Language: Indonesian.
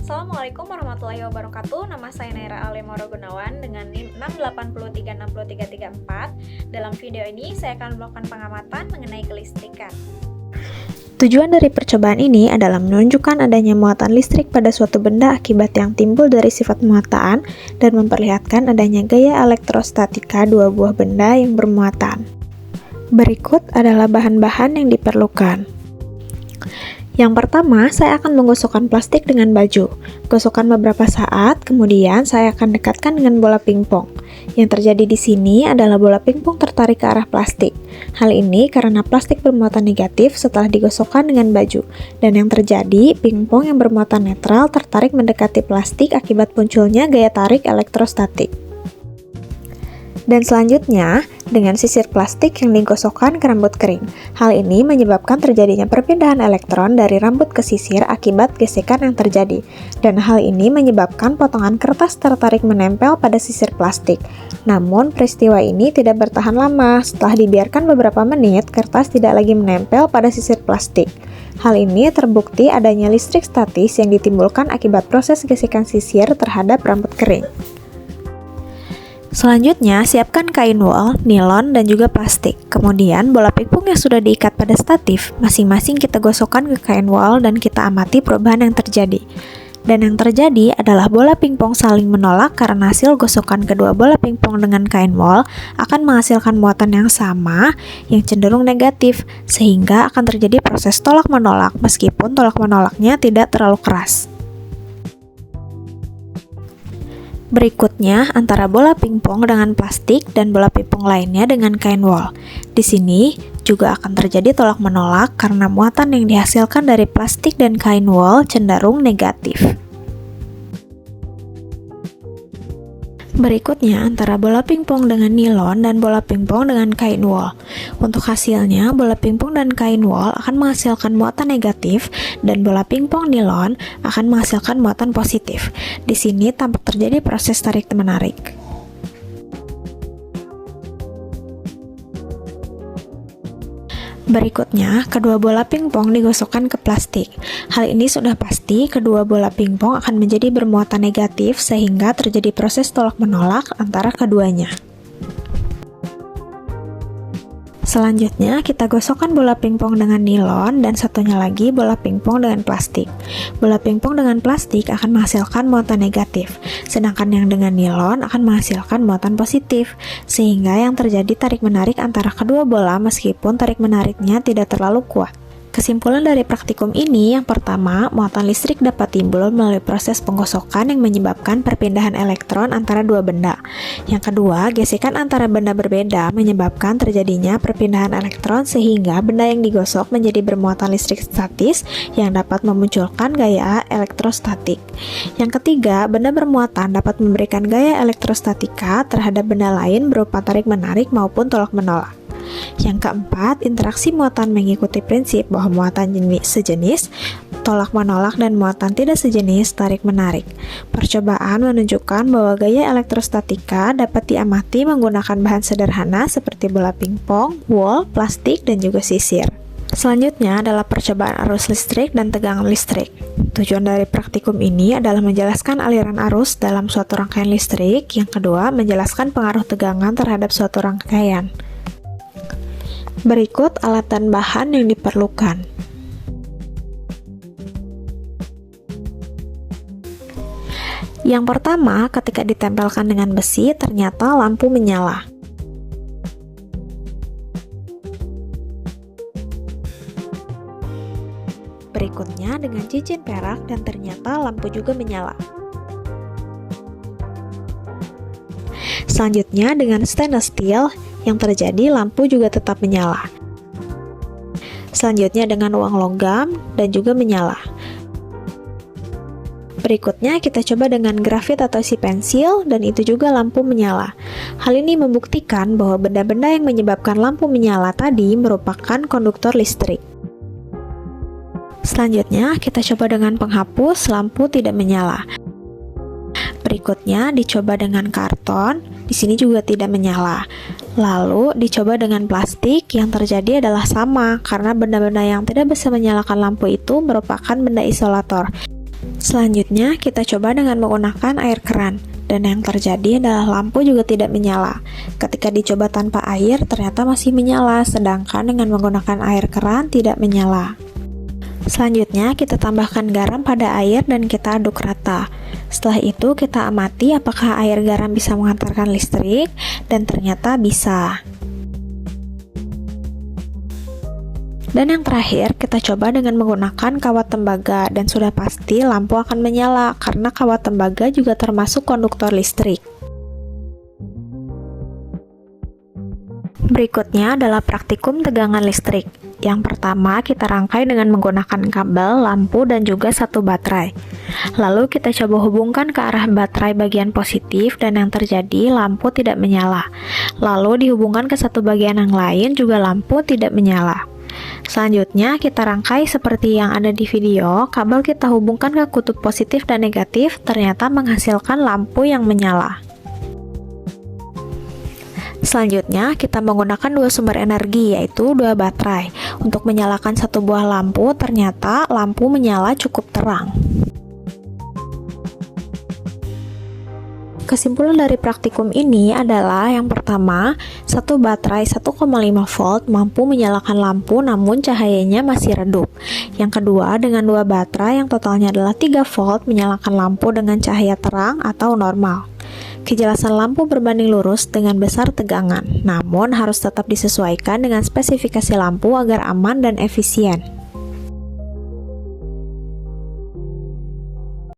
Assalamualaikum warahmatullahi wabarakatuh. Nama saya Naira Alemoro Gunawan dengan NIM 680363334. Dalam video ini saya akan melakukan pengamatan mengenai kelistrikan. Tujuan dari percobaan ini adalah menunjukkan adanya muatan listrik pada suatu benda akibat yang timbul dari sifat muatan dan memperlihatkan adanya gaya elektrostatika dua buah benda yang bermuatan. Berikut adalah bahan-bahan yang diperlukan. Yang pertama, saya akan menggosokkan plastik dengan baju. Gosokkan beberapa saat, kemudian saya akan dekatkan dengan bola pingpong. Yang terjadi di sini adalah bola pingpong tertarik ke arah plastik. Hal ini karena plastik bermuatan negatif setelah digosokkan dengan baju. Dan yang terjadi, pingpong yang bermuatan netral tertarik mendekati plastik akibat munculnya gaya tarik elektrostatik. Dan selanjutnya, dengan sisir plastik yang digosokkan ke rambut kering. Hal ini menyebabkan terjadinya perpindahan elektron dari rambut ke sisir akibat gesekan yang terjadi. Dan hal ini menyebabkan potongan kertas tertarik menempel pada sisir plastik. Namun, peristiwa ini tidak bertahan lama. Setelah dibiarkan beberapa menit, kertas tidak lagi menempel pada sisir plastik. Hal ini terbukti adanya listrik statis yang ditimbulkan akibat proses gesekan sisir terhadap rambut kering. Selanjutnya, siapkan kain wol, nilon, dan juga plastik. Kemudian, bola pingpong yang sudah diikat pada statif, masing-masing kita gosokkan ke kain wol dan kita amati perubahan yang terjadi. Dan yang terjadi adalah bola pingpong saling menolak karena hasil gosokan kedua bola pingpong dengan kain wol akan menghasilkan muatan yang sama, yang cenderung negatif, sehingga akan terjadi proses tolak-menolak meskipun tolak-menolaknya tidak terlalu keras. Berikutnya, antara bola pingpong dengan plastik dan bola pingpong lainnya dengan kain wol. Di sini juga akan terjadi tolak-menolak karena muatan yang dihasilkan dari plastik dan kain wol cenderung negatif. Berikutnya, antara bola pingpong dengan nilon dan bola pingpong dengan kain wol. Untuk hasilnya, bola pingpong dan kain wol akan menghasilkan muatan negatif dan bola pingpong nilon akan menghasilkan muatan positif. Di sini tampak terjadi proses tarik-menarik. Berikutnya, kedua bola pingpong digosokkan ke plastik. Hal ini sudah pasti kedua bola pingpong akan menjadi bermuatan negatif sehingga terjadi proses tolak-menolak antara keduanya. Selanjutnya, kita gosokkan bola pingpong dengan nilon dan satunya lagi bola pingpong dengan plastik. Bola pingpong dengan plastik akan menghasilkan muatan negatif, sedangkan yang dengan nilon akan menghasilkan muatan positif, sehingga yang terjadi tarik-menarik antara kedua bola meskipun tarik-menariknya tidak terlalu kuat. Kesimpulan dari praktikum ini, yang pertama, muatan listrik dapat timbul melalui proses penggosokan yang menyebabkan perpindahan elektron antara dua benda. Yang kedua, gesekan antara benda berbeda menyebabkan terjadinya perpindahan elektron sehingga benda yang digosok menjadi bermuatan listrik statis yang dapat memunculkan gaya elektrostatik. Yang ketiga, benda bermuatan dapat memberikan gaya elektrostatika terhadap benda lain berupa tarik-menarik maupun tolak-menolak. Yang keempat, interaksi muatan mengikuti prinsip bahwa muatan sejenis tolak-menolak dan muatan tidak sejenis tarik-menarik. Percobaan menunjukkan bahwa gaya elektrostatika dapat diamati menggunakan bahan sederhana seperti bola pingpong, wol, plastik, dan juga sisir. Selanjutnya adalah percobaan arus listrik dan tegangan listrik. Tujuan dari praktikum ini adalah menjelaskan aliran arus dalam suatu rangkaian listrik. Yang kedua, menjelaskan pengaruh tegangan terhadap suatu rangkaian. Berikut alat dan bahan yang diperlukan. Yang pertama, ketika ditempelkan dengan besi, ternyata lampu menyala. Berikutnya, dengan cincin perak dan ternyata lampu juga menyala. Selanjutnya, dengan stainless steel, yang terjadi lampu juga tetap menyala. Selanjutnya dengan uang logam dan juga menyala. Berikutnya kita coba dengan grafit atau si pensil dan itu juga lampu menyala. Hal ini membuktikan bahwa benda-benda yang menyebabkan lampu menyala tadi merupakan konduktor listrik. Selanjutnya kita coba dengan penghapus, lampu tidak menyala. Berikutnya dicoba dengan karton, di sini juga tidak menyala. Lalu dicoba dengan plastik, yang terjadi adalah sama karena benda-benda yang tidak bisa menyalakan lampu itu merupakan benda isolator. Selanjutnya, kita coba dengan menggunakan air keran. Dan yang terjadi adalah lampu juga tidak menyala. Ketika dicoba tanpa air, ternyata masih menyala, sedangkan dengan menggunakan air keran tidak menyala. Selanjutnya, kita tambahkan garam pada air dan kita aduk rata. Setelah itu, kita amati apakah air garam bisa menghantarkan listrik, dan ternyata bisa. Dan yang terakhir, kita coba dengan menggunakan kawat tembaga, dan sudah pasti lampu akan menyala, karena kawat tembaga juga termasuk konduktor listrik. Berikutnya adalah praktikum tegangan listrik. Yang pertama, kita rangkai dengan menggunakan kabel, lampu, dan juga satu baterai. Lalu kita coba hubungkan ke arah baterai bagian positif, dan yang terjadi lampu tidak menyala. Lalu dihubungkan ke satu bagian yang lain, juga lampu tidak menyala. Selanjutnya, kita rangkai seperti yang ada di video. Kabel kita hubungkan ke kutub positif dan negatif, ternyata menghasilkan lampu yang menyala. Selanjutnya, kita menggunakan dua sumber energi, yaitu dua baterai. Untuk menyalakan satu buah lampu, ternyata lampu menyala cukup terang. Kesimpulan dari praktikum ini adalah yang pertama, satu baterai 1,5 volt mampu menyalakan lampu namun cahayanya masih redup. Yang kedua, dengan dua baterai yang totalnya adalah 3 volt menyalakan lampu dengan cahaya terang atau normal. Kejelasan lampu berbanding lurus dengan besar tegangan, namun harus tetap disesuaikan dengan spesifikasi lampu agar aman dan efisien.